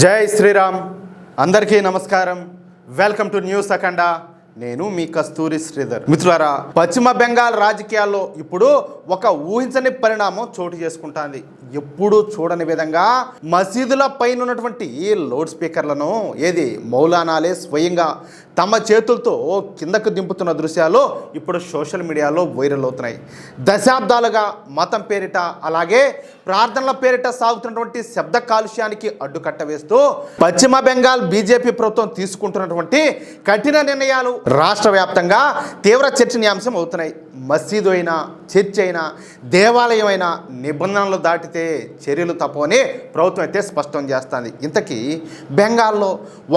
జై శ్రీరామ్. అందరికీ నమస్కారం. వెల్కమ్ టు న్యూస్ అఖండ. నేను మీ కస్తూరి శ్రీధర్. మిత్రులారా, పశ్చిమ బెంగాల్ రాజకీయాల్లో ఇప్పుడు ఒక ఊహించని పరిణామం చోటు చేసుకుంటుంది. ఎప్పుడు చూడని విధంగా మసీదుల పైన ఉన్నటువంటి లౌడ్ స్పీకర్లను మౌలానాలే స్వయంగా తమ చేతులతో కిందకు దింపుతున్న దృశ్యాలు ఇప్పుడు సోషల్ మీడియాలో వైరల్ అవుతున్నాయి. దశాబ్దాలుగా మతం పేరిట అలాగే ప్రార్థనల పేరిట సాగుతున్నటువంటి శబ్ద కాలుష్యానికి అడ్డుకట్ట వేస్తూ పశ్చిమ బెంగాల్ బీజేపీ ప్రభుత్వం తీసుకుంటున్నటువంటి కఠిన నిర్ణయాలు రాష్ట్ర వ్యాప్తంగా తీవ్ర చర్చనీయాంశం అవుతున్నాయి. మసీదు అయినా, చర్చ్ అయినా, దేవాలయం అయినా నిబంధనలు దాటితే చర్యలు తప్పవని ప్రభుత్వం అయితే స్పష్టం చేస్తుంది. ఇంతకీ బెంగాల్లో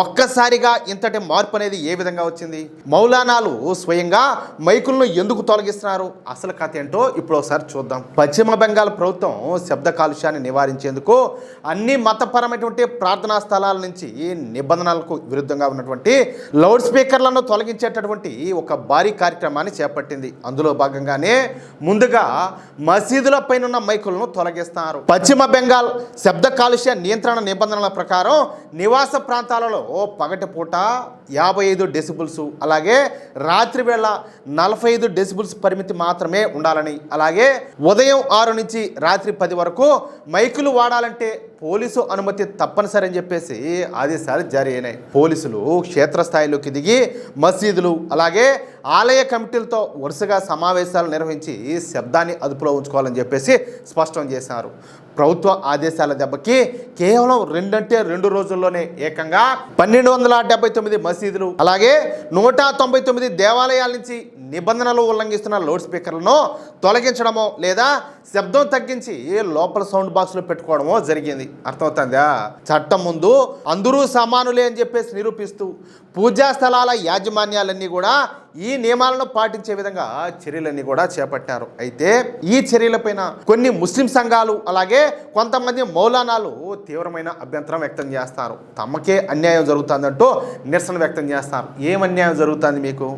ఒక్కసారిగా ఇంతటి మార్పు అనేది ఏ విధంగా వచ్చింది? మౌలానాలు స్వయంగా మైకులను ఎందుకు తొలగిస్తున్నారు? అసలు కథ ఏంటో ఇప్పుడు ఒకసారి చూద్దాం. పశ్చిమ బెంగాల్ ప్రభుత్వం శబ్ద కాలుష్యాన్ని నివారించేందుకు అన్ని మతపరమైనటువంటి ప్రార్థనా స్థలాల నుంచి నిబంధనలకు విరుద్ధంగా ఉన్నటువంటి లౌడ్ స్పీకర్లను తొలగించేటటువంటి ఒక భారీ కార్యక్రమాన్ని చేపట్టింది. అందులో భాగంగానే ముందుగా మసీదుల పైన ఉన్న మైకులను తొలగిస్తున్నారు. పశ్చిమ బెంగాల్ శబ్ద కాలుష్య నియంత్రణ నిబంధనల ప్రకారం నివాస ప్రాంతాలలో పగటిపూట 55 డెసిబుల్స్, అలాగే రాత్రి వేళ 45 డెసిబుల్స్ పరిమితి మాత్రమే ఉండాలని, అలాగే ఉదయం 6 నుంచి రాత్రి 10 వరకు మైకులు వాడాలంటే పోలీసు అనుమతి తప్పనిసరి అని చెప్పేసి ఆదేశాలు జారీ అయినాయి. పోలీసులు క్షేత్రస్థాయిలోకి దిగి మసీదులు అలాగే ఆలయ కమిటీలతో వరుసగా సమావేశాలు నిర్వహించి శబ్దాన్ని అదుపులో ఉంచుకోవాలని చెప్పేసి స్పష్టం చేశారు. ప్రభుత్వ ఆదేశాల దెబ్బకి కేవలం 2 రోజుల్లోనే ఏకంగా 1279 మసీదులు అలాగే 199 దేవాలయాల నుంచి నిబంధనలు ఉల్లంఘిస్తున్న లౌడ్ స్పీకర్లను తొలగించడమో లేదా శబ్దం తగ్గించి లోపల సౌండ్ బాక్స్లో పెట్టుకోవడమో జరిగింది. అర్థమవుతుందా? చట్టం ముందు అందరూ సమానులే అని చెప్పేసి నిరూపిస్తూ పూజా స్థలాల యాజమాన్యాలన్నీ కూడా ఈ నియమాలను పాటించే విధంగా చర్యలన్నీ కూడా చేపట్టారు. అయితే ఈ చర్యలపైన కొన్ని ముస్లిం సంఘాలు అలాగే కొంతమంది మౌలానాలు తీవ్రమైన అభ్యంతరం వ్యక్తం చేస్తారు. తమకే అన్యాయం జరుగుతుందంటూ నిరసన వ్యక్తం చేస్తారు. ఏం అన్యాయం జరుగుతుంది మీకు?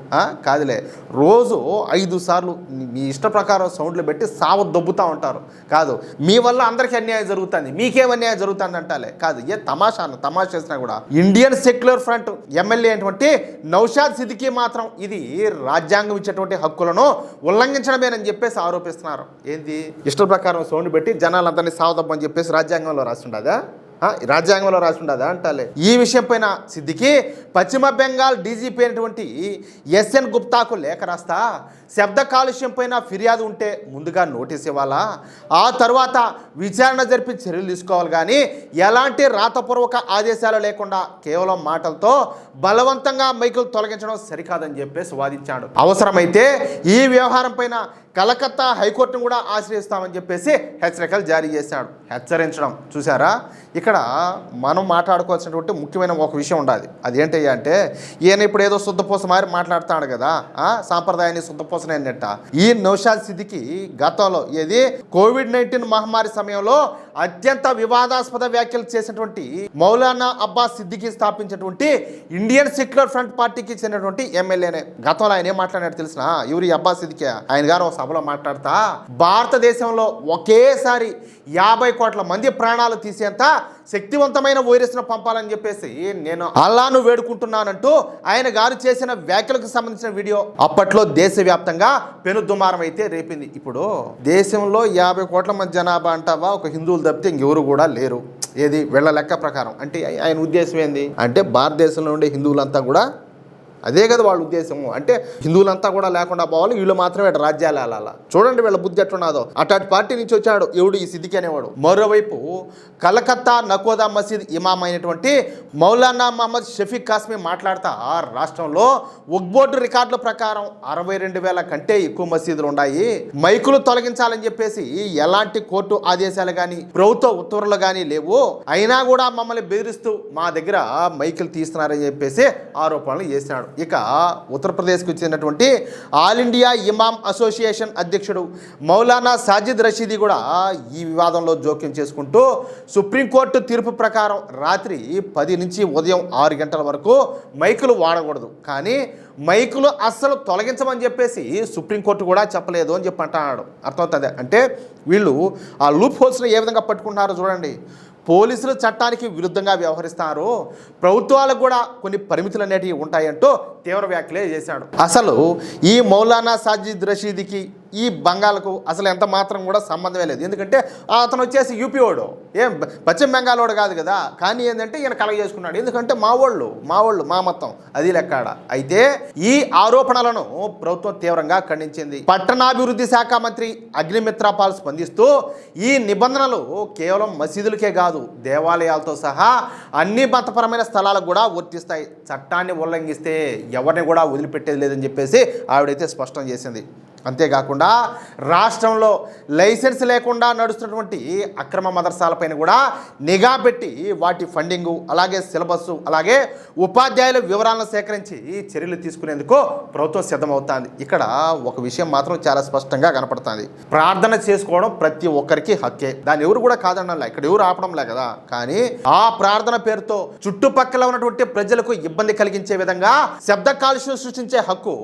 కాదులే, రోజు 5 సార్లు మీ ఇష్ట ప్రకారం సౌండ్లు పెట్టి సావ దొబ్బుతూ ఉంటారు. కాదు, మీ వల్ల అందరికీ అన్యాయం జరుగుతుంది, మీకేం అన్యాయం జరుగుతుంది అంటాలే. కాదు, తమాషా చేసినా కూడా ఇండియన్ సెక్యులర్ ఫ్రంట్ ఎమ్మెల్యే అయినటువంటి నౌషాద్ సిద్దికీ మాత్రం ఇది రాజ్యాంగం ఇచ్చేటువంటి హక్కులను ఉల్లంఘించడమేనని చెప్పేసి ఆరోపిస్తున్నారు. ఏంది? ఇష్ట ప్రకారం సౌండ్ పెట్టి జనాలందరినీ సావదప్పని చెప్పేసి రాజ్యాంగంలో రాసి ఉండదా అంటాలే. ఈ విషయం పైన సిద్దికి పశ్చిమ బెంగాల్ డీజీపీ అయినటువంటి ఎస్ఎన్ గుప్తాకు లేఖ రాస్తా శబ్ద కాలుష్యం పైన ఫిర్యాదు ఉంటే ముందుగా నోటీస్ ఇవ్వాలా, ఆ తర్వాత విచారణ జరిపి చర్యలు తీసుకోవాలి, కానీ ఎలాంటి రాతపూర్వక ఆదేశాలు లేకుండా కేవలం మాటలతో బలవంతంగా మైకులు తొలగించడం సరికాదని చెప్పేసి వాదించాడు. అవసరమైతే ఈ వ్యవహారం పైన కలకత్తా హైకోర్టును కూడా ఆశ్రయిస్తామని చెప్పేసి హెచ్చరికలు జారీ చేశాడు. హెచ్చరించడం చూసారా? ఇక్కడ మనం మాట్లాడుకోవాల్సినటువంటి ముఖ్యమైన ఒక విషయం ఉండాలి. అదేంటి అంటే, ఈయన ఇప్పుడు ఏదో శుద్ధపూస మారి మాట్లాడుతాడు కదా, సాంప్రదాయాన్ని శుద్ధపూసనే అన్నట్ట. ఈ నౌషాద్ సిద్దికి గతంలో కోవిడ్-19 మహమ్మారి సమయంలో అత్యంత వివాదాస్పద వ్యాఖ్యలు చేసినటువంటి మౌలానా అబ్బాస్ సిద్దికి స్థాపించినటువంటి ఇండియన్ సెక్యులర్ ఫ్రంట్ పార్టీకి చెందినటువంటి ఎమ్మెల్యేనే. గతంలో ఆయన ఏం మాట్లాడాడు తెలిసిన? ఎవరి అబ్బాస్ సిద్దికి ఆయన గారు ఒక సభలో మాట్లాడతా భారతదేశంలో ఒకేసారి 50 కోట్ల మంది ప్రాణాలు తీసేంత శక్తివంతమైన వైరస్ను పంపాలని చెప్పేసి నేను అల్లాను వేడుకుంటున్నానంటూ ఆయన గారు చేసిన వ్యాఖ్యలకు సంబంధించిన వీడియో అప్పట్లో దేశవ్యాప్తంగా పెనుదుమారం అయితే రేపింది. ఇప్పుడు దేశంలో 50 కోట్ల మంది జనాభా అంటావా, ఒక హిందువులు తప్పితే ఇంకెవరు కూడా లేరు. వీళ్ళ లెక్క ప్రకారం. అంటే ఆయన ఉద్దేశం ఏంది అంటే, భారతదేశంలో ఉండే హిందువులంతా కూడా అదే కదా వాళ్ళ ఉద్దేశము. అంటే హిందువులంతా కూడా లేకుండా పోవాలి, వీళ్ళు మాత్రమే రాజ్యాలు వెళ్ళాలా. చూడండి వీళ్ళ బుద్ధి ఎట్లున్నదో. అటు పార్టీ నుంచి వచ్చాడు ఈ సిద్దికి అనేవాడు. మరోవైపు కలకత్తా నకోదా మసీద్ ఇమాం అయినటువంటి మౌలానా మహమ్మద్ షఫీక్ కాస్మీ మాట్లాడుతా రాష్ట్రంలో వక్ఫ్ బోర్డు రికార్డుల ప్రకారం 62,000 కంటే ఎక్కువ మసీదులు ఉన్నాయి. మైకులు తొలగించాలని చెప్పేసి ఎలాంటి కోర్టు ఆదేశాలు కానీ ప్రభుత్వ ఉత్తర్వులు కానీ లేవు. అయినా కూడా మమ్మల్ని బెదిరిస్తూ మా దగ్గర మైకులు తీస్తున్నారని చెప్పేసి ఆరోపణలు చేశాడు. ఇక ఉత్తరప్రదేశ్కు చెందినటువంటి ఆల్ ఇండియా ఇమాం అసోసియేషన్ అధ్యక్షుడు మౌలానా సాజిద్ రషీదీ కూడా ఈ వివాదంలో జోక్యం చేసుకుంటూ సుప్రీంకోర్టు తీర్పు ప్రకారం రాత్రి 10 నుంచి ఉదయం 6 గంటల వరకు మైకులు వాడకూడదు, కానీ మైకులు అస్సలు తొలగించమని చెప్పేసి సుప్రీంకోర్టు కూడా చెప్పలేదు అని చెప్పి అంటున్నాడు. అర్థమవుతుంది అంటే వీళ్ళు ఆ లూప్ హోల్స్ని ఏ విధంగా పట్టుకుంటున్నారో చూడండి. పోలీసులు చట్టానికి విరుద్ధంగా వ్యవహరిస్తారు, ప్రభుత్వాలకు కూడా కొన్ని పరిమితులు అనేటివి ఉంటాయంటూ తీవ్ర వ్యాఖ్యలే చేశాడు. అసలు ఈ మౌలానా సాజిద్ రషీద్కి ఈ బంగాల్కు అసలు ఎంత మాత్రం కూడా సంబంధమే లేదు. ఎందుకంటే అతను వచ్చేసి యూపీ వాడు, ఏం పశ్చిమ బెంగాల్ వాడు కాదు కదా. కానీ ఏంటంటే ఈయన కలగ చేసుకున్నాడు. ఎందుకంటే మా వాళ్ళు మా మతం అది లెక్కాడ. అయితే ఈ ఆరోపణలను ప్రభుత్వం తీవ్రంగా ఖండించింది. పట్టణాభివృద్ధి శాఖ మంత్రి అగ్నిమిత్ర పాల్ స్పందిస్తూ ఈ నిబంధనలు కేవలం మసీదులకే కాదు, దేవాలయాలతో సహా అన్ని మతపరమైన స్థలాలకు కూడా వర్తిస్తాయి. చట్టాన్ని ఉల్లంఘిస్తే ఎవరిని కూడా వదిలిపెట్టేది లేదని చెప్పేసి ఆవిడైతే స్పష్టం చేసింది. అంతేకాకుండా రాష్ట్రంలో లైసెన్స్ లేకుండా నడుస్తున్నటువంటి అక్రమ మదర్సాలపైన కూడా నిఘా పెట్టి వాటి ఫండింగు, అలాగే సిలబస్సు, అలాగే ఉపాధ్యాయుల వివరాలను సేకరించి చర్యలు తీసుకునేందుకు ప్రభుత్వం సిద్ధమవుతుంది. ఇక్కడ ఒక విషయం మాత్రం చాలా స్పష్టంగా కనపడుతుంది. ప్రార్థన చేసుకోవడం ప్రతి ఒక్కరికి హక్కే, దాన్ని ఎవరు కూడా కాదనలే, ఇక్కడ ఎవరు ఆపడంలే కదా. కానీ ఆ ప్రార్థన పేరుతో చుట్టుపక్కల ఉన్నటువంటి ప్రజలకు ఇబ్బంది కలిగించే విధంగా శబ్ద కాలుష్యం సృష్టించే హక్కు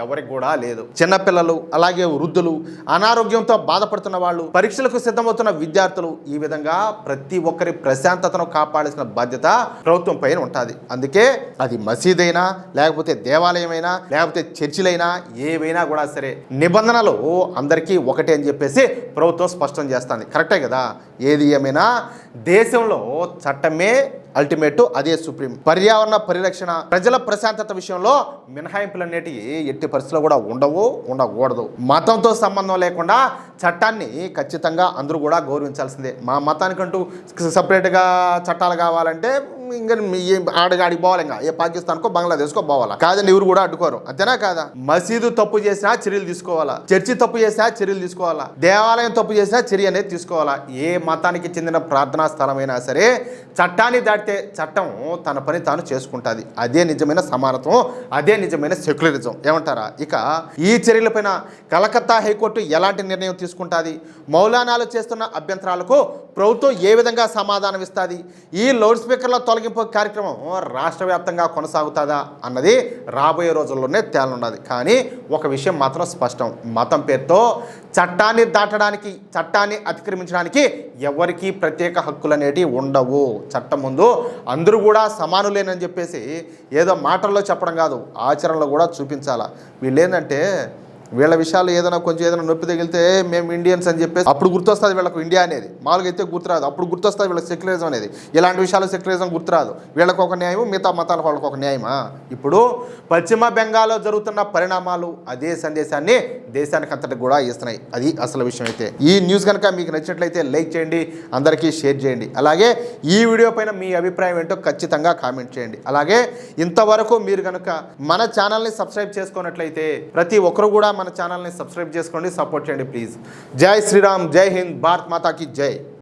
ఎవరికి కూడా లేదు. చిన్నపిల్లలు, అలాగే వృద్ధులు, అనారోగ్యంతో బాధపడుతున్న వాళ్ళు, పరీక్షలకు సిద్ధమవుతున్న విద్యార్థులు, ఈ విధంగా ప్రతి ఒక్కరి ప్రశాంతతను కాపాడాల్సిన బాధ్యత ప్రభుత్వం పైన ఉంటుంది. అందుకే అది మసీదైనా, లేకపోతే దేవాలయమైనా, లేకపోతే చర్చిలైనా, ఏవైనా కూడా సరే నిబంధనలు అందరికీ ఒకటే అని చెప్పేసి ప్రభుత్వం స్పష్టం చేస్తుంది. కరెక్టే కదా. ఏది ఏమైనా దేశంలో చట్టమే అల్టిమేట్, అదే సుప్రీం. పర్యావరణ పరిరక్షణ, ప్రజల ప్రశాంతత విషయంలో మినహాయింపులు అనేటివి ఎట్టి పరిస్థితుల్లో కూడా ఉండకూడదు. మతంతో సంబంధం లేకుండా చట్టాన్ని ఖచ్చితంగా అందరూ కూడా గౌరవించాల్సిందే. మా మతానికంటూ సపరేట్గా చట్టాలు కావాలంటే ఇంకా ఆడికి పోవాలి, ఇంకా ఏ పాకిస్తాన్కో బంగ్లాదేశ్కో పోవాలా. కాదండి, ఎవరు కూడా అడ్డుకోరు. అంతేనా కాదా? మసీదు తప్పు చేసినా చర్యలు తీసుకోవాలా, చర్చి తప్పు చేసినా చర్యలు తీసుకోవాలా, దేవాలయం తప్పు చేసినా చర్య అనేది తీసుకోవాలా. ఏ మతానికి చెందిన ప్రార్థనా స్థలమైనా సరే చట్టాన్ని దాటితే చట్టం తన పని తాను చేసుకుంటుంది. అదే నిజమైన సమానత్వం, అదే నిజమైన సెక్యులరిజం. ఏమంటారా? ఇక ఈ చర్యలపైన కలకత్తా హైకోర్టు ఎలాంటి నిర్ణయం తీసుకుంటుంది? మౌలానాలు చేస్తున్న అభ్యంతరాలకు ప్రభుత్వం ఏ విధంగా సమాధానం ఇస్తుంది? ఈ లౌడ్ స్పీకర్ల తొలగింపు కార్యక్రమం రాష్ట్ర వ్యాప్తంగా కొనసాగుతుందా అన్నది రాబోయే రోజుల్లోనే తేలనున్నది. కానీ ఒక విషయం మాత్రం స్పష్టం, మతం పేరుతో చట్టాన్ని దాటడానికి, చట్టాన్ని అతిక్రమించడానికి ఎవరికి ప్రత్యేక హక్కులు అనేటివి ఉండవు. చట్టం ముందు అందరూ కూడా సమానులేనని చెప్పేసి ఏదో మాటల్లో చెప్పడం కాదు, ఆచరణలో కూడా చూపించాలా. వీళ్ళు ఏంటంటే వీళ్ళ విషయాలు ఏదైనా నొప్పి తగిలితే మేము ఇండియన్స్ అని చెప్పేసి అప్పుడు గుర్తొస్తుంది వీళ్ళకు ఇండియా అనేది. మామూలుగా అయితే గుర్తురాదు, అప్పుడు గుర్తొస్తుంది వీళ్ళకి సెక్యులరిజం అనేది. ఇలాంటి విషయాలు సెక్యులరిజం గుర్తురాదు. వీళ్ళకి ఒక న్యాయం, మిగతా మతాలకు వాళ్ళకి ఒక న్యాయమా? ఇప్పుడు పశ్చిమ బెంగాల్లో జరుగుతున్న పరిణామాలు అదే సందేశాన్ని దేశానికి అంతటికి కూడా ఇస్తున్నాయి. అది అసలు విషయం. అయితే ఈ న్యూస్ కనుక మీకు నచ్చినట్లయితే లైక్ చేయండి, అందరికీ షేర్ చేయండి. అలాగే ఈ వీడియో పైన మీ అభిప్రాయం ఏంటో ఖచ్చితంగా కామెంట్ చేయండి. అలాగే ఇంతవరకు మీరు కనుక మన ఛానల్ని సబ్స్క్రైబ్ చేసుకున్నట్లయితే ప్రతి ఒక్కరు కూడా మన ఛానల్ని సబ్స్క్రైబ్ చేసుకోండి, సపోర్ట్ చేయండి ప్లీజ్. జై శ్రీరామ్, జై హింద్, భారత్ మాతాకి జై.